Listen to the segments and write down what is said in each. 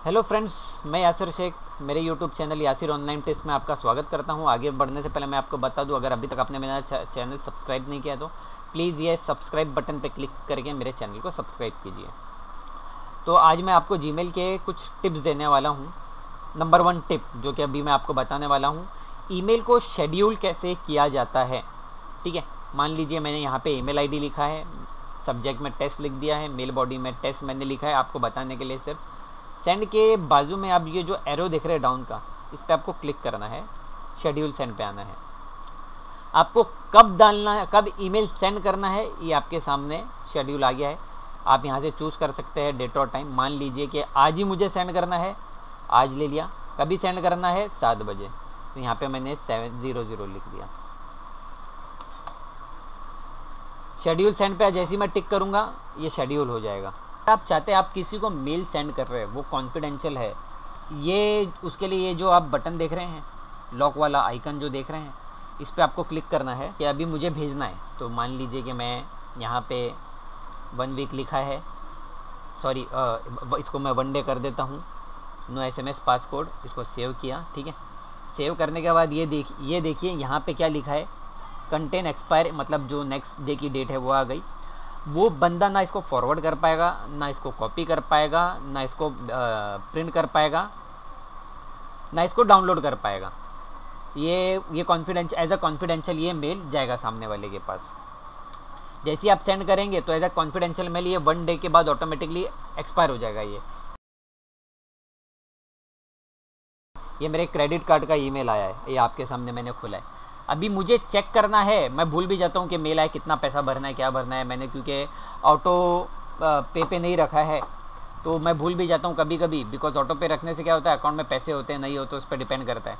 Hello friends, मैं यासिर शेख मेरे YouTube channel Yasir online test में आपका स्वागत करता हूं। आगे बढ़ने से पहले मैं आपको बता दूं, अगर अभी तक आपने मेरा चैनल सब्सक्राइब नहीं किया तो प्लीज़ ये सब्सक्राइब बटन पर क्लिक करके मेरे चैनल को सब्सक्राइब कीजिए। तो आज मैं आपको जीमेल के कुछ टिप्स देने वाला हूँ। नंबर 1 टिप जो कि अभी मैं आपको बताने वाला हूँ, ईमेल को शेड्यूल कैसे किया जाता है। ठीक है, मान लीजिए मैंने यहाँ पे ईमेल आईडी लिखा है, सब्जेक्ट में टेस्ट लिख दिया है, मेल बॉडी में टेस्ट मैंने लिखा है आपको बताने के लिए सिर्फ। सेंड के बाजू में आप ये जो एरो देख रहे हैं डाउन का, इस पर आपको क्लिक करना है, शेड्यूल सेंड पे आना है। आपको कब डालना है, कब ईमेल सेंड करना है, ये आपके सामने शेड्यूल आ गया है। आप यहाँ से चूज़ कर सकते हैं डेट और टाइम। मान लीजिए कि आज ही मुझे सेंड करना है, आज ले लिया। कभी सेंड करना है 7 बजे, तो यहाँ पे मैंने 700 लिख दिया। शेड्यूल सेंड पे जैसे ही मैं टिक करूँगा ये शेड्यूल हो जाएगा। आप चाहते हैं आप किसी को मेल सेंड कर रहे हैं, वो कॉन्फिडेंशियल है, ये उसके लिए ये जो आप बटन देख रहे हैं, लॉक वाला आइकन जो देख रहे हैं, इस पर आपको क्लिक करना है कि अभी मुझे भेजना है। तो मान लीजिए कि मैं यहाँ पे 1 वीक लिखा है, सॉरी इसको मैं 1 डे कर देता हूँ। नो SMS पासकोड, इसको सेव किया। ठीक है, सेव करने के बाद ये देखिए यहाँ पे क्या लिखा है, कंटेंट एक्सपायर, मतलब जो नेक्स्ट डे की डेट है वो आ गई। वो बंदा ना इसको फॉरवर्ड कर पाएगा, ना इसको कॉपी कर पाएगा, ना इसको प्रिंट कर पाएगा, ना इसको डाउनलोड कर पाएगा। ये कॉन्फिडेंशियल, एज अ कॉन्फिडेंशियल ये मेल जाएगा सामने वाले के पास। जैसे ही आप सेंड करेंगे तो एज अ कॉन्फिडेंशियल मेल ये 1 डे के बाद ऑटोमेटिकली एक्सपायर हो जाएगा। ये मेरे क्रेडिट कार्ड का ईमेल आया है, ये आपके सामने मैंने खोला है। अभी मुझे चेक करना है, मैं भूल भी जाता हूँ कि मेल आया, कितना पैसा भरना है, क्या भरना है। मैंने क्योंकि ऑटो पे नहीं रखा है तो मैं भूल भी जाता हूँ कभी कभी, बिकॉज ऑटो पे रखने से क्या होता है, अकाउंट में पैसे होते हैं नहीं होते, उस पर डिपेंड करता है।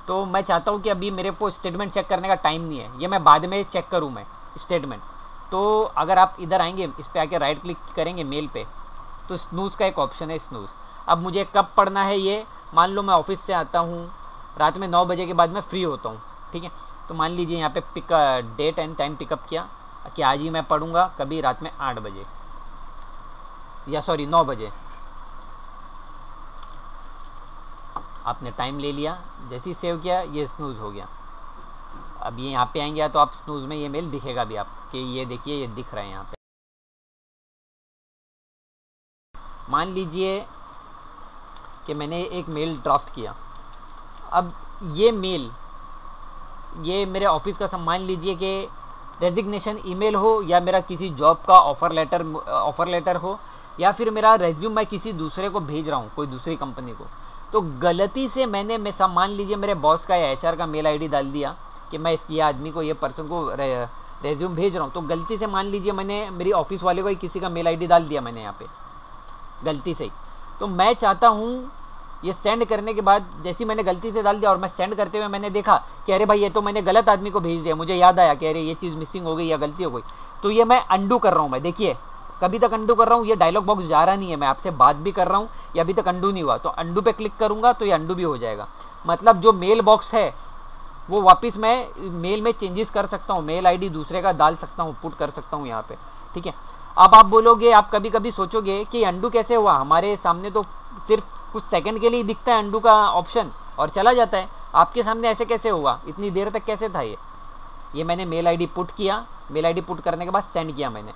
तो मैं चाहता हूँ कि अभी मेरे को स्टेटमेंट चेक करने का टाइम नहीं है, ये मैं बाद में चेक करूँ मैं स्टेटमेंट। तो अगर आप इधर आएंगे, इस पर आके राइट क्लिक करेंगे मेल पे, तो स्नूज़ का एक ऑप्शन है, स्नूज़। अब मुझे कब पढ़ना है ये, मान लो मैं ऑफिस से आता हूँ रात में 9 बजे के बाद मैं फ्री होता हूँ। ठीक है, तो मान लीजिए यहाँ पे डेट एंड टाइम पिकअप किया कि आज ही मैं पढ़ूंगा, कभी रात में 8 बजे या सॉरी 9 बजे। आपने टाइम ले लिया, जैसे ही सेव किया ये स्नूज़ हो गया। अब ये यहाँ पे आएंगे तो आप स्नूज़ में ये मेल दिखेगा भी आपके, ये देखिए ये दिख रहा है यहाँ पे। मान लीजिए कि मैंने एक मेल ड्राफ्ट किया। अब ये मेल, ये मेरे ऑफिस का मान लीजिए कि रेजिग्नेशन ईमेल हो, या मेरा किसी जॉब का ऑफ़र लेटर हो, या फिर मेरा रेज्यूम मैं किसी दूसरे को भेज रहा हूँ, कोई दूसरी कंपनी को। तो गलती से मैंने मान लीजिए मेरे बॉस का या HR का मेल ID डाल दिया कि मैं इसकी आदमी को, ये पर्सन को रेज्यूम भेज रहा हूँ। तो गलती से मान लीजिए मैंने मेरी ऑफिस वाले को ही किसी का मेल ID डाल दिया मैंने यहाँ पे गलती से ही। तो मैं चाहता हूँ ये सेंड करने के बाद, जैसे मैंने गलती से डाल दिया और मैं सेंड करते हुए मैंने देखा कि अरे भाई ये तो मैंने गलत आदमी को भेज दिया, मुझे याद आया कि अरे ये चीज़ मिसिंग हो गई या गलती हो गई। तो ये मैं अंडू कर रहा हूँ। मैं देखिए कभी तक अंडू कर रहा हूँ, ये डायलॉग बॉक्स जा रहा नहीं है, मैं आपसे बात भी कर रहा हूँ, ये अभी तक अंडू नहीं हुआ। तो अंडू पे क्लिक करूँगा तो ये अंडू भी हो जाएगा। मतलब जो मेल बॉक्स है वो वापस मैं मेल में चेंजेस कर सकता हूँ, मेल ID दूसरे का डाल सकता हूँ, पुट कर सकता हूँ यहाँ पे। ठीक है, अब आप बोलोगे, आप कभी कभी सोचोगे कि अंडू कैसे हुआ, हमारे सामने तो सिर्फ कुछ सेकंड के लिए दिखता है अंडू का ऑप्शन और चला जाता है, आपके सामने ऐसे कैसे हुआ, इतनी देर तक कैसे था ये मैंने मेल ID पुट किया, मेल ID पुट करने के बाद सेंड किया मैंने।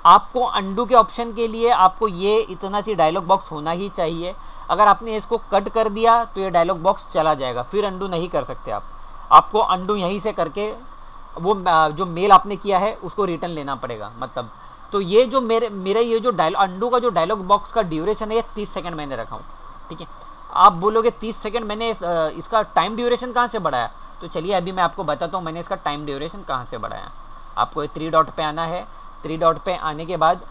आपको अंडू के ऑप्शन के लिए आपको ये इतना सी डायलॉग बॉक्स होना ही चाहिए। अगर आपने इसको कट कर दिया तो ये डायलॉग बॉक्स चला जाएगा, फिर अंडू नहीं कर सकते आपको अंडू यहीं से करके वो जो मेल आपने किया है उसको रिटर्न लेना पड़ेगा। मतलब तो ये जो मेरा ये जो अंडू का जो डायलॉग बॉक्स का ड्यूरेशन है ये 30 सेकंड मैंने रखा हूँ। ठीक है, आप बोलोगे 30 सेकंड मैंने इसका टाइम ड्यूरेशन कहाँ से बढ़ाया, तो चलिए अभी मैं आपको बताता हूँ मैंने इसका टाइम ड्यूरेशन कहाँ से बढ़ाया। आपको 3 डॉट पे आना है, 3 डॉट पे आने के बाद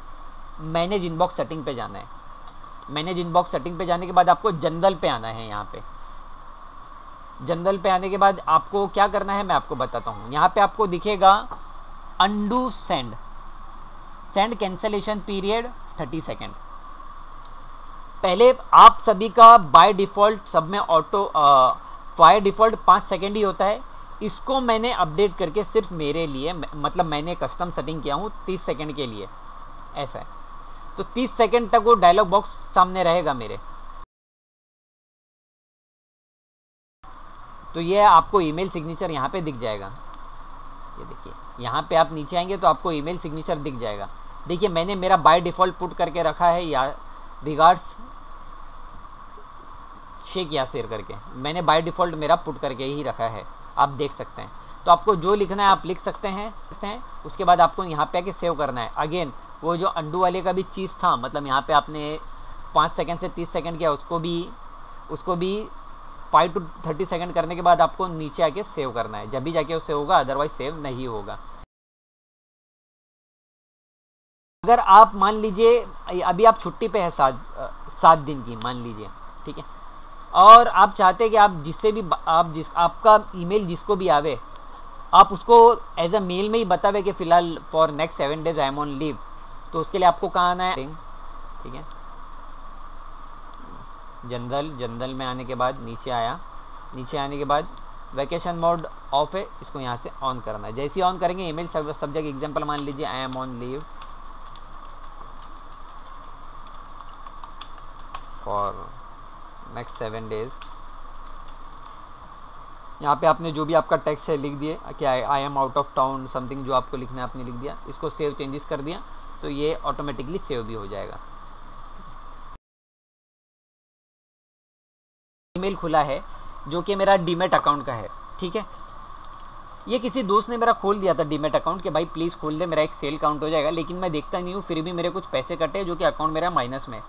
मैनेज इनबॉक्स सेटिंग पे जाना है। मैनेज इनबॉक्स सेटिंग पे जाने के बाद आपको जनरल पे आना है। यहाँ पे जनरल पे आने के बाद आपको क्या करना है मैं आपको बताता हूँ। यहाँ पे आपको दिखेगा undo send cancellation period 30 second. पहले आप सभी का बाय डिफ़ॉल्ट सब में ऑटो बाय डिफ़ॉल्ट 5 सेकेंड ही होता है, इसको मैंने अपडेट करके सिर्फ मेरे लिए, मतलब मैंने कस्टम सेटिंग किया हूँ 30 सेकेंड के लिए, ऐसा है। तो 30 सेकेंड तक वो डायलॉग बॉक्स सामने रहेगा मेरे। तो ये आपको ईमेल सिग्नेचर यहाँ पे दिख जाएगा। ये देखिए यहाँ पे आप नीचे आएंगे तो आपको ईमेल सिग्नेचर दिख जाएगा। देखिए मैंने मेरा बाय डिफ़ॉल्ट पुट करके रखा है या रिगार्ड्स शेख यासिर करके, मैंने बाय डिफ़ॉल्ट मेरा पुट करके ही रखा है, आप देख सकते हैं। तो आपको जो लिखना है आप लिख सकते हैं। उसके बाद आपको यहाँ पे आके सेव करना है। अगेन वो जो अंडू वाले का भी चीज़ था, मतलब यहाँ पे आपने 5 सेकंड से 30 सेकंड किया, उसको भी 5 to 30 सेकंड करने के बाद आपको नीचे आके सेव करना है, जब भी जाके उससे होगा, अदरवाइज सेव नहीं होगा। अगर आप मान लीजिए अभी आप छुट्टी पे है 7 दिन की मान लीजिए, ठीक है, और आप चाहते हैं कि आप जिससे भी आपका ईमेल जिसको भी आवे आप उसको एज अ मेल में ही बतावे कि फ़िलहाल for next 7 days I am on leave, तो उसके लिए आपको कहाँ आना है, ठीक है, जनरल में आने के बाद नीचे आया, नीचे आने के बाद वैकेशन मोड ऑफ है, इसको यहाँ से ऑन करना है। जैसे ही ऑन करेंगे ईमेल सब्जेक्ट एग्जांपल मान लीजिए I am on leave for next 7 days. यहाँ पे आपने जो भी आपका टेक्स्ट है लिख दिए कि I am out of town something, जो आपको लिखना है आपने लिख दिया, इसको सेव चेंजेस कर दिया तो ये ऑटोमेटिकली सेव भी हो जाएगा। ईमेल खुला है जो कि मेरा डीमेट अकाउंट का है, ठीक है, ये किसी दोस्त ने मेरा खोल दिया था डीमेट अकाउंट कि भाई प्लीज़ खोल दे, मेरा एक सेल काउंट हो जाएगा, लेकिन मैं देखता नहीं हूँ, फिर भी मेरे कुछ पैसे कटे जो कि अकाउंट मेरा माइनस में।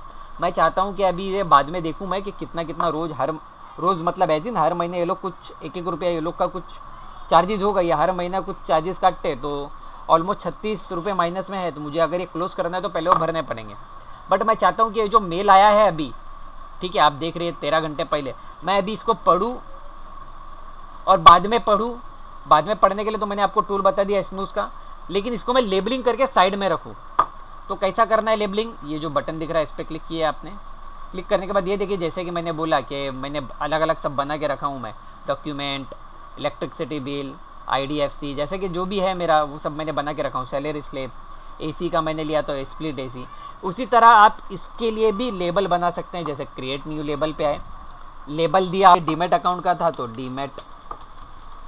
मैं चाहता हूँ कि अभी ये बाद में देखूँ मैं कि कितना रोज़ मतलब एज इन हर महीने ये लोग कुछ 1-1 रुपया ये लोग का कुछ चार्जेस होगा, या हर महीना कुछ चार्जेस काटते, तो ऑलमोस्ट 36 रुपये माइनस में है। तो मुझे अगर ये क्लोज़ करना है तो पहले वो भरने पड़ेंगे। बट मैं चाहता हूँ कि ये जो मेल आया है अभी, ठीक है, आप देख रहे हैं 13 घंटे पहले, मैं अभी इसको पढूँ और बाद में पढूँ। बाद में पढ़ने के लिए तो मैंने आपको टूल बता दिया स्नूज का, लेकिन इसको मैं लेबलिंग करके साइड में रखूँ तो कैसा करना है लेबलिंग, ये जो बटन दिख रहा है इस पर क्लिक किया आपने। क्लिक करने के बाद ये देखिए जैसे कि मैंने बोला कि मैंने अलग अलग सब बना के रखा हूँ मैं, डॉक्यूमेंट, इलेक्ट्रिसिटी बिल, IDFC, जैसे कि जो भी है मेरा वो सब मैंने बना के रखा हूँ। सैलरी स्लिप, AC का मैंने लिया तो स्प्लिट AC। उसी तरह आप इसके लिए भी लेबल बना सकते हैं। जैसे क्रिएट न्यू लेबल पे आए, लेबल दिया, डीमेट अकाउंट का था तो डीमेट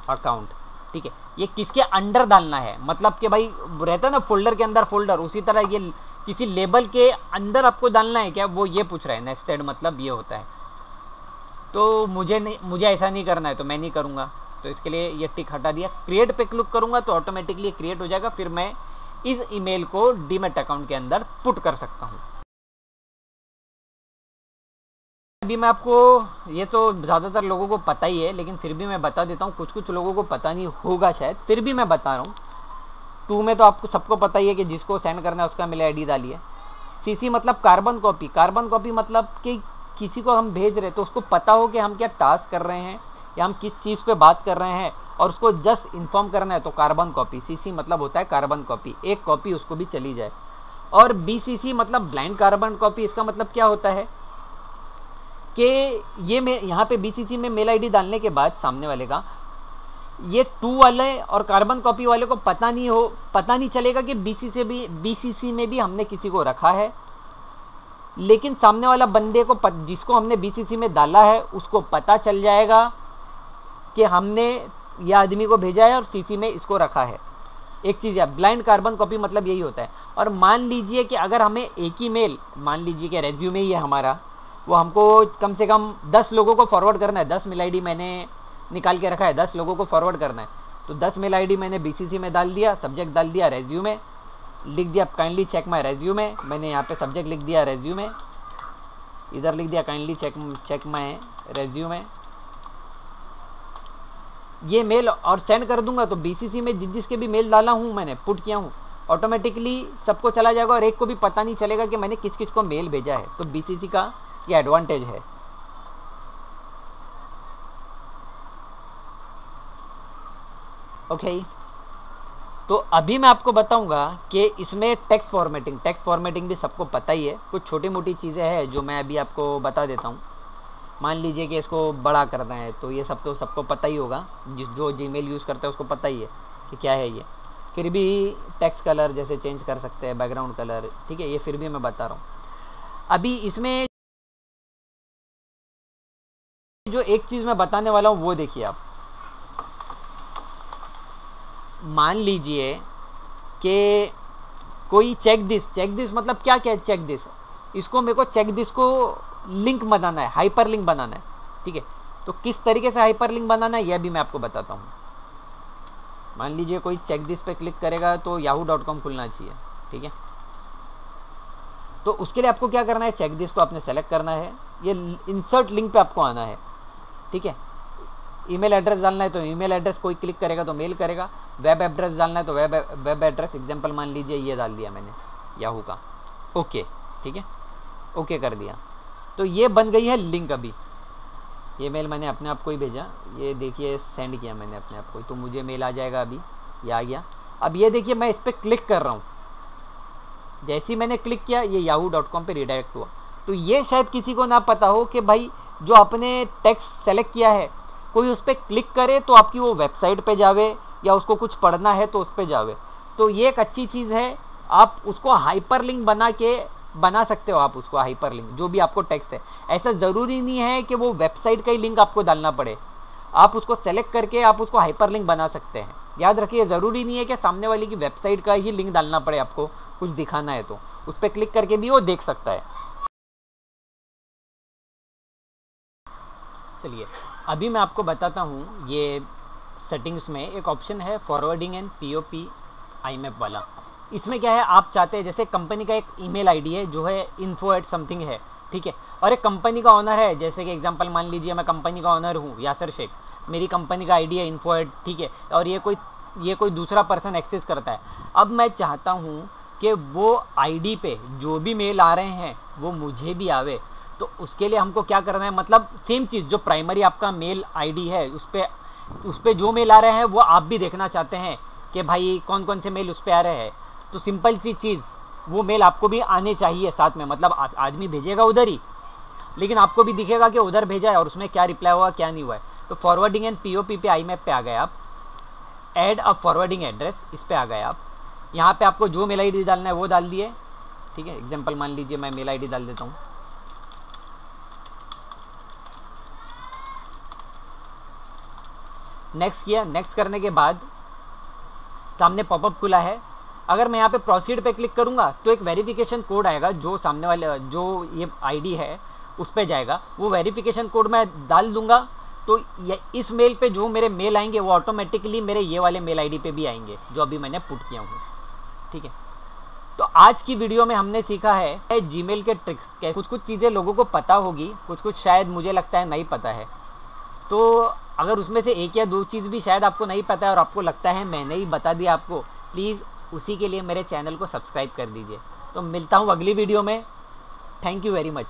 अकाउंट, ठीक है, ये किसके अंडर डालना है, मतलब कि भाई रहता है ना फोल्डर के अंदर फोल्डर, उसी तरह ये किसी लेबल के अंदर आपको डालना है क्या, वो ये पूछ रहा है। नेस्टेड मतलब ये होता है। तो मुझे ऐसा नहीं करना है तो मैं नहीं करूँगा, तो इसके लिए ये टिक हटा दिया। क्रिएट पे क्लिक करूँगा तो ऑटोमेटिकली क्रिएट हो जाएगा, फिर मैं इस ईमेल को डीमेट अकाउंट के अंदर पुट कर सकता हूँ। अभी मैं आपको, ये तो ज़्यादातर लोगों को पता ही है, लेकिन फिर भी मैं बता देता हूँ, कुछ लोगों को पता नहीं होगा शायद, फिर भी मैं बता रहा हूँ। 2 में तो आपको सबको पता ही है कि जिसको सेंड करना है उसका मेल ID डालिए। CC मतलब कार्बन कॉपी। कार्बन कॉपी मतलब कि किसी को हम भेज रहे तो उसको पता हो कि हम क्या टास्क कर रहे हैं या हम किस चीज़ पे बात कर रहे हैं, और उसको जस्ट इन्फॉर्म करना है तो कार्बन कॉपी। CC मतलब होता है कार्बन कॉपी, एक कॉपी उसको भी चली जाए। और BCC मतलब ब्लाइंड कार्बन कॉपी। इसका मतलब क्या होता है कि ये मैं यहाँ पे BCC में मेल ID डालने के बाद सामने वाले का, ये 2 वाले और कार्बन कॉपी वाले को पता नहीं चलेगा कि BCC में भी हमने किसी को रखा है, लेकिन सामने वाला बंदे को जिसको हमने BCC में डाला है उसको पता चल जाएगा कि हमने ये आदमी को भेजा है और CC में इसको रखा है। एक चीज़ है ब्लाइंड कार्बन कॉपी, मतलब यही होता है। और मान लीजिए कि अगर हमें एक ही मेल, मान लीजिए कि रेज्यूमे ही है हमारा, वो हमको कम से कम 10 लोगों को फॉरवर्ड करना है। 10 मेल ID मैंने निकाल के रखा है, 10 लोगों को फॉरवर्ड करना है, तो 10 मेल ID मैंने BCC में डाल दिया, सब्जेक्ट डाल दिया रेज्यूमे, लिख दिया काइंडली चेक माय रेज्यूमे। मैंने यहाँ पे सब्जेक्ट लिख दिया रेज्यूमे, इधर लिख दिया काइंडली चेक माय रेज्यूमे। ये मेल और सेंड कर दूंगा तो BCC में जिसके भी मेल डाला हूँ मैंने पुट किया हूँ, ऑटोमेटिकली सबको चला जाएगा और एक को भी पता नहीं चलेगा कि मैंने किस किस को मेल भेजा है। तो BCC का ये एडवांटेज है। ओके, तो अभी मैं आपको बताऊंगा कि इसमें टेक्स्ट फॉर्मेटिंग भी सबको पता ही है। कुछ छोटी मोटी चीज़ें हैं जो मैं अभी आपको बता देता हूँ। मान लीजिए कि इसको बड़ा करना है तो ये सब तो सबको पता ही होगा, जो जीमेल यूज़ करता है उसको पता ही है कि क्या है ये। फिर भी टेक्स्ट कलर जैसे चेंज कर सकते हैं, बैकग्राउंड कलर, ठीक है, ये फिर भी मैं बता रहा हूँ। अभी इसमें जो एक चीज़ मैं बताने वाला हूँ वो देखिए आप। मान लीजिए कि कोई चेक दिस मतलब क्या क्या है चेक दिस, इसको मेरे को चेक दिस को लिंक बनाना है, हाइपर लिंक बनाना है, ठीक है। तो किस तरीके से हाइपर लिंक बनाना है यह भी मैं आपको बताता हूँ। मान लीजिए कोई चेक दिस पे क्लिक करेगा तो yahoo.com खुलना चाहिए, ठीक है। तो उसके लिए आपको क्या करना है, चेक दिस को आपने सेलेक्ट करना है, ये इंसर्ट लिंक पे आपको आना है, ठीक है। ईमेल एड्रेस डालना है तो ईमेल एड्रेस, कोई क्लिक करेगा तो मेल करेगा। वेब एड्रेस डालना है तो वेब एड्रेस, एग्जांपल मान लीजिए ये डाल दिया मैंने याहू का, ओके, ठीक है, ओके कर दिया। तो ये बन गई है लिंक। अभी ये मेल मैंने अपने आप को ही भेजा, ये देखिए सेंड किया मैंने अपने आप को, तो मुझे मेल आ जाएगा। अभी ये आ गया। अब ये देखिए मैं इस पर क्लिक कर रहा हूँ, जैसे ही मैंने क्लिक किया ये yahoo.com पे रिडायरेक्ट हुआ। तो ये शायद किसी को ना पता हो कि भाई जो आपने टेक्स्ट सेलेक्ट किया है कोई उस पर क्लिक करे तो आपकी वो वेबसाइट पे जावे, या उसको कुछ पढ़ना है तो उस पर जावे। तो ये एक अच्छी चीज़ है, आप उसको हाइपर लिंक बना सकते हो। आप उसको हाइपर लिंक, जो भी आपको टेक्स्ट है, ऐसा ज़रूरी नहीं है कि वो वेबसाइट का ही लिंक आपको डालना पड़े। आप उसको सेलेक्ट करके आप उसको हाइपर लिंक बना सकते हैं। याद रखिए, ज़रूरी नहीं है कि सामने वाले की वेबसाइट का ही लिंक डालना पड़े, आपको कुछ दिखाना है तो उस पर क्लिक करके भी वो देख सकता है। चलिए अभी मैं आपको बताता हूँ, ये सेटिंग्स में एक ऑप्शन है फॉरवर्डिंग एंड POP IMAP वाला। इसमें क्या है, आप चाहते हैं जैसे कंपनी का एक ईमेल आईडी है जो है info@something है, ठीक है, और एक कंपनी का ऑनर है, जैसे कि एग्जांपल मान लीजिए मैं कंपनी का ऑनर हूँ यासर शेख, मेरी कंपनी का आईडी है info@, ठीक है, और ये कोई दूसरा पर्सन एक्सेस करता है। अब मैं चाहता हूँ कि वो आईडी पे जो भी मेल आ रहे हैं वो मुझे भी आवे। तो उसके लिए हमको क्या करना है, मतलब सेम चीज़ जो प्राइमरी आपका मेल आईडी है उस पर जो मेल आ रहे हैं वो आप भी देखना चाहते हैं कि भाई कौन कौन से मेल उस पर आ रहे हैं। तो सिंपल सी चीज़, वो मेल आपको भी आने चाहिए साथ में, मतलब आदमी भेजेगा उधर ही, लेकिन आपको भी दिखेगा कि उधर भेजा है और उसमें क्या रिप्लाई हुआ क्या नहीं हुआ है। तो फॉरवर्डिंग एंड POP पे IMAP पे आ गए आप, ऐड अ फॉरवर्डिंग एड्रेस, इस पर आ गए आप। यहाँ पे आपको जो मेल आईडी डालना है वो डाल दिए, ठीक है। एग्जांपल मान लीजिए मैं मेल आईडी डाल देता हूँ, नेक्स्ट किया। नेक्स्ट करने के बाद सामने पॉपअप खुला है। अगर मैं यहाँ पे प्रोसीड पे क्लिक करूँगा तो एक वेरिफिकेशन कोड आएगा, जो सामने वाले जो ये आईडी है उस पर जाएगा। वो वेरिफिकेशन कोड मैं डाल दूंगा तो इस मेल पे जो मेरे मेल आएंगे वो ऑटोमेटिकली मेरे ये वाले मेल आईडी पे भी आएंगे जो अभी मैंने पुट किया हूँ, ठीक है। तो आज की वीडियो में हमने सीखा है जीमेल के ट्रिक्स। कैसे कुछ चीज़ें लोगों को पता होगी, कुछ शायद मुझे लगता है नहीं पता है। तो अगर उसमें से एक या दो चीज़ भी शायद आपको नहीं पता है और आपको लगता है मैंने ही बता दिया आपको, प्लीज़ उसी के लिए मेरे चैनल को सब्सक्राइब कर दीजिए। तो मिलता हूँ अगली वीडियो में। Thank you very much.